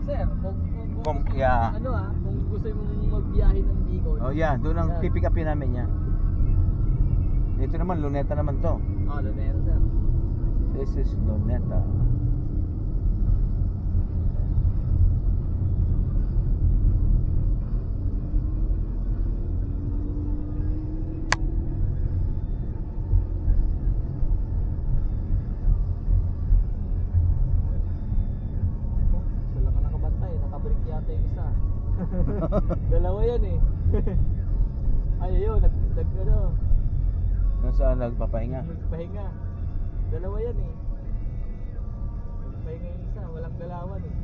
Sir, kung Yeah. ano kung gusto mong magbiyahe ng Bicol. Oh yeah, doon ang pipick upin namin niya. Ito naman, Luneta naman to. Oh, Luneta, sir. This is Luneta. Sila ka nakabantay, nakabreak yata yung isa. Dalawa yan eh. Ay, ayun, ano, Nasaan nagpapahinga? nagpahinga. Dalawa yan eh. Nagpahinga yung isa, walang galawan eh.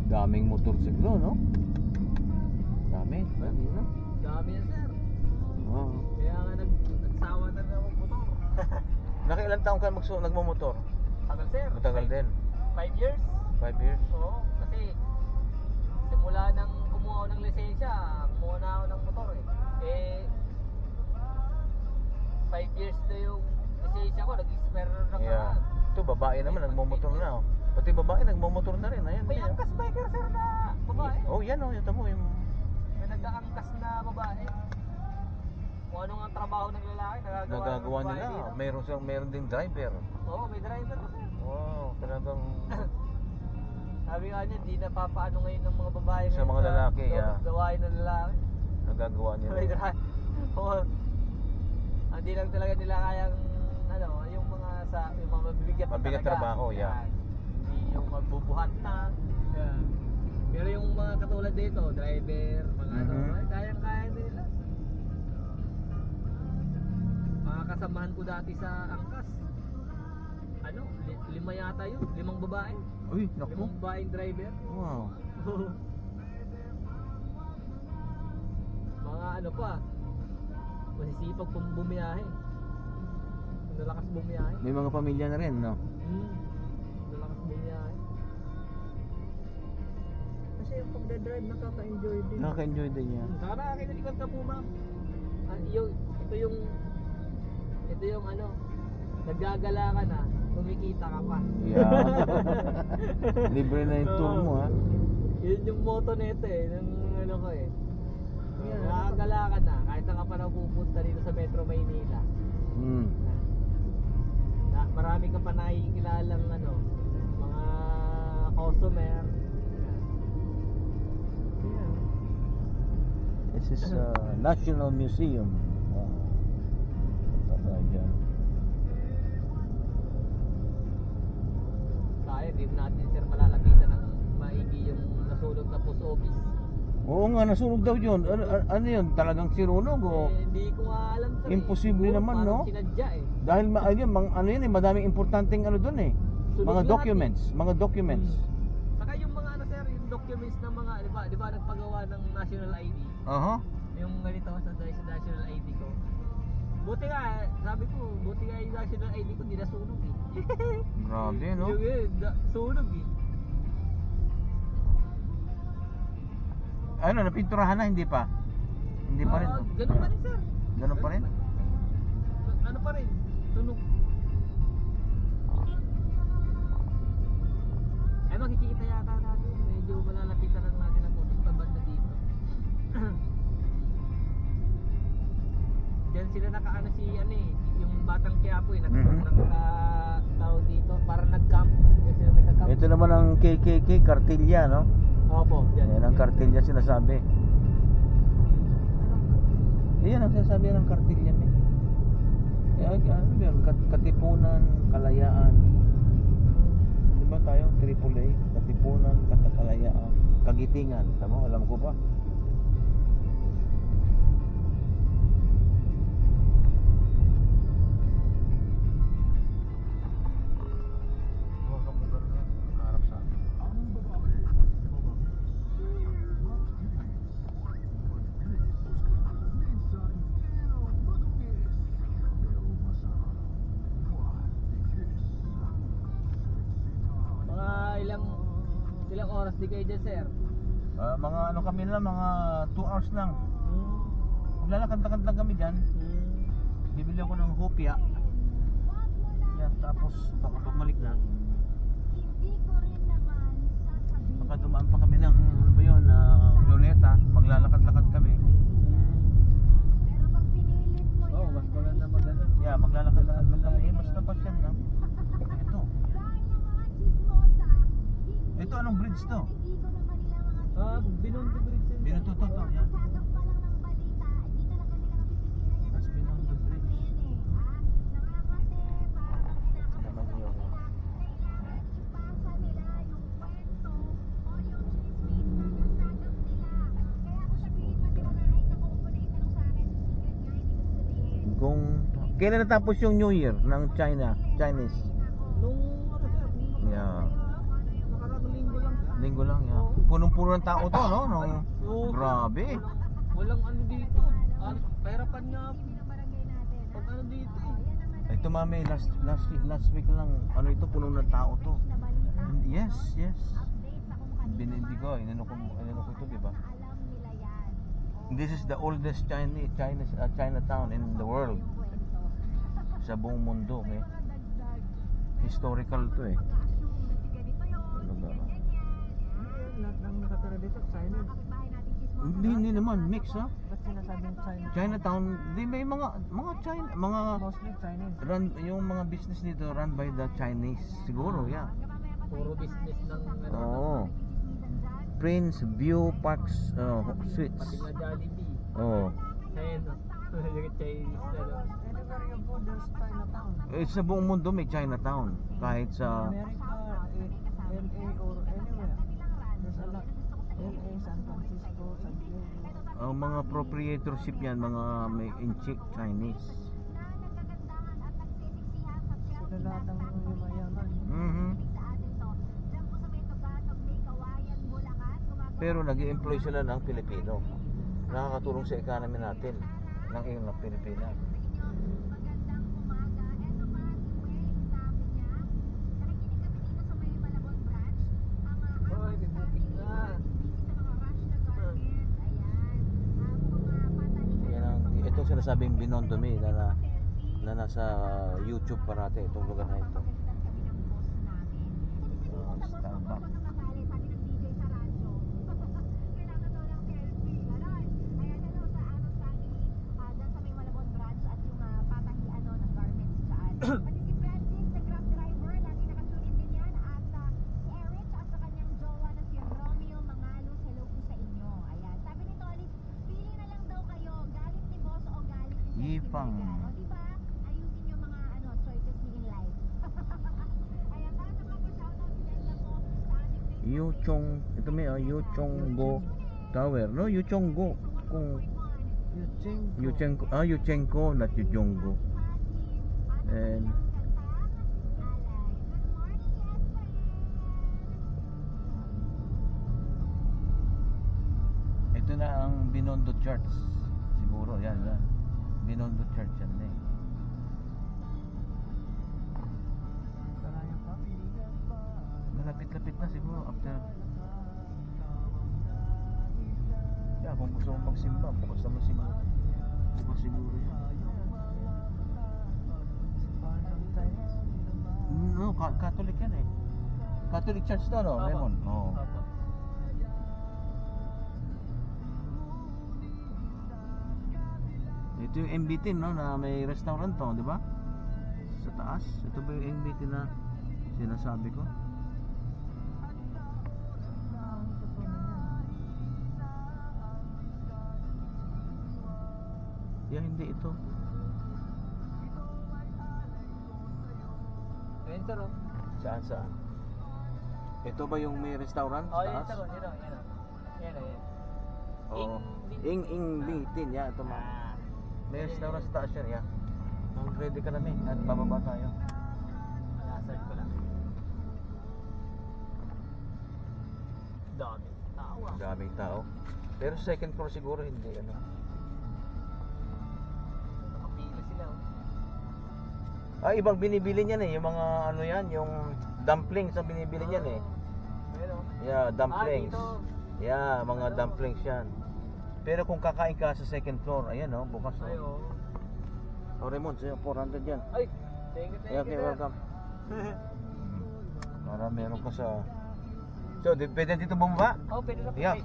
Daming motorsiklo, no? Dami. Dami na. Dami yan, sir. Oo. Kaya nga nagsawa na ng motor. Nakailan taong ka nagmumotor? Tagal, sir. Matagal din. 5 years? 5 years. Oo, kasi simula nang kumuha ako ng lisensya, kumuha na ako ng motor eh. 5 years na yung lisensya ko, nag-expire na Yeah. Ito, babae naman, nagmumotor na. Oh. Pati babae, nagmumotor na rin. Ayan, May ayan. angkas biker, sir, na babae. Oh, yan oh. Ito mo yung... May nag-aangkas na babae. Kung ano nga trabaho ng lalaki, Nagagawa ng babae nila. dito. Meron ding driver. Oo, may driver ko, sir. Wow, talagang... Sabi nga niya, di na papaano ngayon ng mga babae Sa ngayon mga lalaki, yeah. gawain ng lalaki. Nagagawa May nila. driver. Oo. Hindi lang talaga nila kayang ano, yung mga mabibigat Mabigat talaga. trabaho, yeah. Yan. Hindi yung magbubuhat na. Yan. Pero yung mga katulad dito, driver, mga ano, ay kayang-kaya nila. Mga kasamahan ko dati sa angkas. Ano, 5 yata yun, 5 babae. Uy, naku. 5 babaeng driver. Wow. Mga ano pa, masisipag pong bumiyahe. Nalakas bumiyahe. May mga pamilya na rin, no? Nalakas bumiyahe. Kasi yung pagdadrive, nakaka-enjoy din. Nakaka-enjoy din niya. Saka nakakinilikod ka po, ma'am. Ito yung ano, naggagala ka na, kumikita ka pa. Yeah. Libre na yung tour mo, ha? Yun yung motto nito eh, ng ano ko eh. Nakakagala ka na, kahit saan ka pa na pupunta dito sa Metro Maynila. Marami ka pa nakikilalang ano, mga customer. Yeah. This is National Museum. Wow. Tatay dyan. Kaya, di natin sir malalapitan ng maigi yung nasunog na post office. Oo nga, nasunog daw yun. Ano yun? Talagang sinunog o? Hindi ko nga alam sir. Imposible naman, no? Parang sinadya eh. Dahil ano yun eh, madaming importanteng ano dun eh. Sunog Mga lahat documents. Mga documents. Saka yung mga ano sir, yung documents ng mga, di ba nagpagawa ng national ID? Aha. Yung ganito sa national ID ko. Buti nga, sabi ko, buti nga yung national ID ko, hindi nasunog eh. Grabe, no? Sunog eh. Ano, napinturahan na, hindi pa? Hindi pa rin. Ganun pa rin sir. Ganun pa rin? Ano pa rin? Sunog. Ay makikita yata natin. Medyo malalapitan lang natin ang konting pabanda dito. Diyan sila nakaano si ano eh. Yung batang Quiapo eh. Tawag dito. Parang nag-camp. Diyan sila nagka-camp. Ito naman ang KKK, Kartilya, no? Opo. Yan ang Kartilya sinasabi. Yan ang sinasabi ng Kartilya eh. Ano yun? Katipunan, Kalayaan. Diba tayo? AAA, Katipunan, Kalayaan, Kagitingan. Tama? Alam ko pa. oras di kayo dyan, sir? Mga ano kami lang, mga 2 hours lang. Maglalakad-lakad lang kami dyan. Bibili ako ng hopya. Yan, tapos baka bumalik na. Baka dumaan pa kami ng ano ba yun, Luneta. Maglalakad-lakad kami. Oh, mas maganda mag-ano. Yeah, maglalakad-lakad lang kami. Mas tapat yan lang. Ito. Ito anong bridge to? Binondo Bridge yun. Binututo to. Yan. That's Binondo Bridge. Naman yung kung kailan natapos yung New Year ng Chinese? Nung ano, sir? Yeah. Nakaraang linggo lang, sir. Linggo lang yan. Punong-puno ng tao to, no? Oo, sir. Grabe. Walang ano dito. Pahirapan nga. Pag ano dito eh. Ito mami, last week lang. Ano ito, puno ng tao to. Yes. Binindi ko, inano ko ito, di ba? This is the oldest Chinatown in the world. Sa buong mundo, eh. Historical to, eh. Ano ba? Lahat ng nakatira dito, China. Hindi naman, mix, ha? Ba't sinasabing China? Chinatown, di may mga China, mga Mostly Chinese. yung mga business dito run by the Chinese siguro, yeah. Puro business ng ano. Oo. Prince View Parks Suites. Pati nga Jollibee. Oo. Ayun, yung Chinese ano. Anywhere you go, there's Chinatown. Sa buong mundo may Chinatown. Kahit sa America, LA or anywhere. There's a lot. LA, San Francisco, San Diego. ang mga proprietorship yan, mga may in-check Chinese. Sila lahat ang yumayaman. Pero nag-i-employ sila ng Pilipino. Nakakatulong sa economy natin ng ng Pilipinas. Hoy, may booking na. Ito sinasabing Binondo Me na nasa YouTube parati itong lugar na ito. Starbucks. Yipang. Yuchong, ito may Yuchonggo Tower, no? Yuchonggo kung Yuchenko, not Yuchonggo. And ito na ang Binondo Church siguro, yan. Binondo Church yan eh. Malapit-lapit na siguro after. Yeah, kung gusto mong magsimba, bukas naman siguro. Bukas siguro yan. No, Catholic yan eh. Catholic Church to, no? Raymond? Oo. Ito yung MBT, no? Na may restaurant to, di ba? Sa taas. Ito ba yung MBT na sinasabi ko? Yeah, hindi ito. Ayun, sir, oh. Saan? Ito ba yung may restaurant Oh, sa yun, taas? sir, oh. Yun, oh. Yan, oh. Oo. Ing-Bitin, yeah. Ito ma. May restaurant sa taas yan, yeah. Mag-ready ka namin at bababa tayo. Search ko lang. Daming tao. Daming tao. Pero second floor siguro hindi, ano. Nakapila sila, oh. Ibang binibili niyan eh. Yung mga ano yan, yung dumplings ang binibili niyan eh. Ayun, oh. Yeah, dumplings. dito. Yeah, mga dumplings yan. Pero kung kakain ka sa second floor, ayan oh, bukas oh. Ay, oo. Oh, Raymond, sa'yo, 400 yan. Ay, thank you, Yeah, okay, sir. welcome. Para meron ka sa... So, pwede dito bumaba? Oh, pwede na po. Yeah.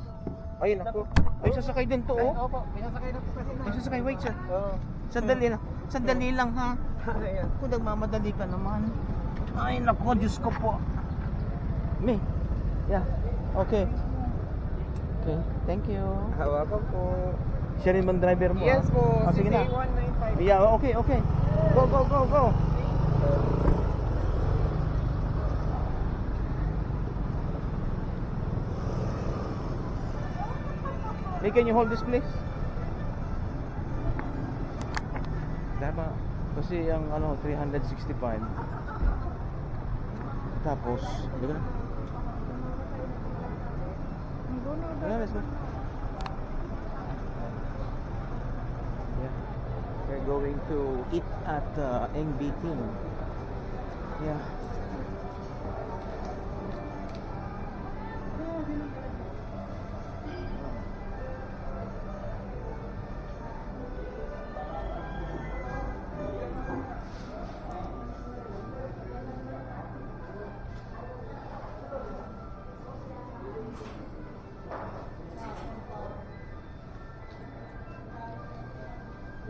Ay, naku. Ay, sasakay din to, Ay, oh. opo, pinasakay na po kasi na. Ay, sasakay, wait, sir. Oo. Sandali lang. Sandali lang, ha. Ayan. Kung nagmamadali ka naman. Ay, naku, Diyos ko po. Me. Yeah. Okay. Okay, thank you. Hawakan po. Siya rin bang driver mo? Yes ah? po, Ah, sige na. 195. Yeah, okay, okay. Go, go, go, go. Hey, can you hold this please? Tama. Kasi ang ano, 365. Tapos, di ba na? Yeah, let's go. Yeah. We're going to eat at Eng Biting. Yeah.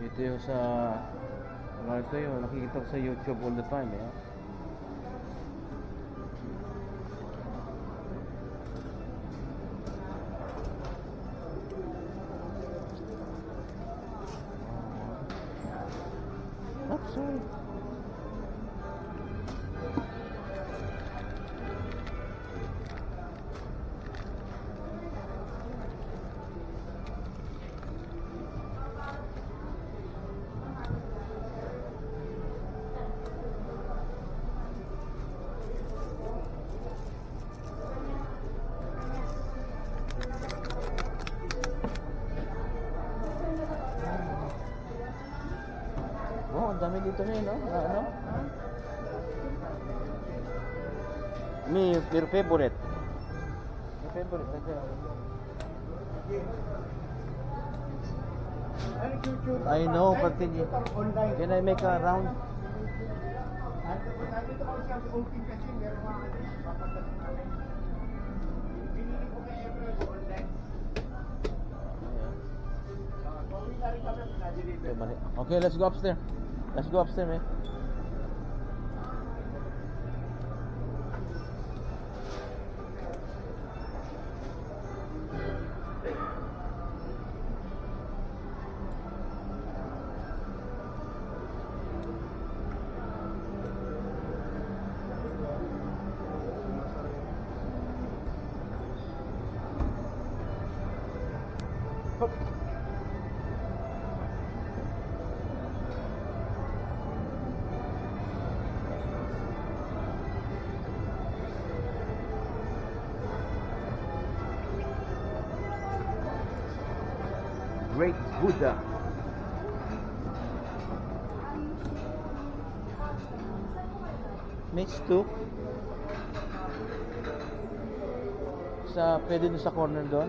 Ito yung sa ito yung nakikita ko sa YouTube all the time eh. Oops, sorry. Oh, ang dami dito na no? Na, ano? Your favorite? Your favorite? I know, but can I make a round? Okay, let's go upstairs. Let's go upstairs, man. Great Buddha. May stoop. Pwede doon sa corner doon.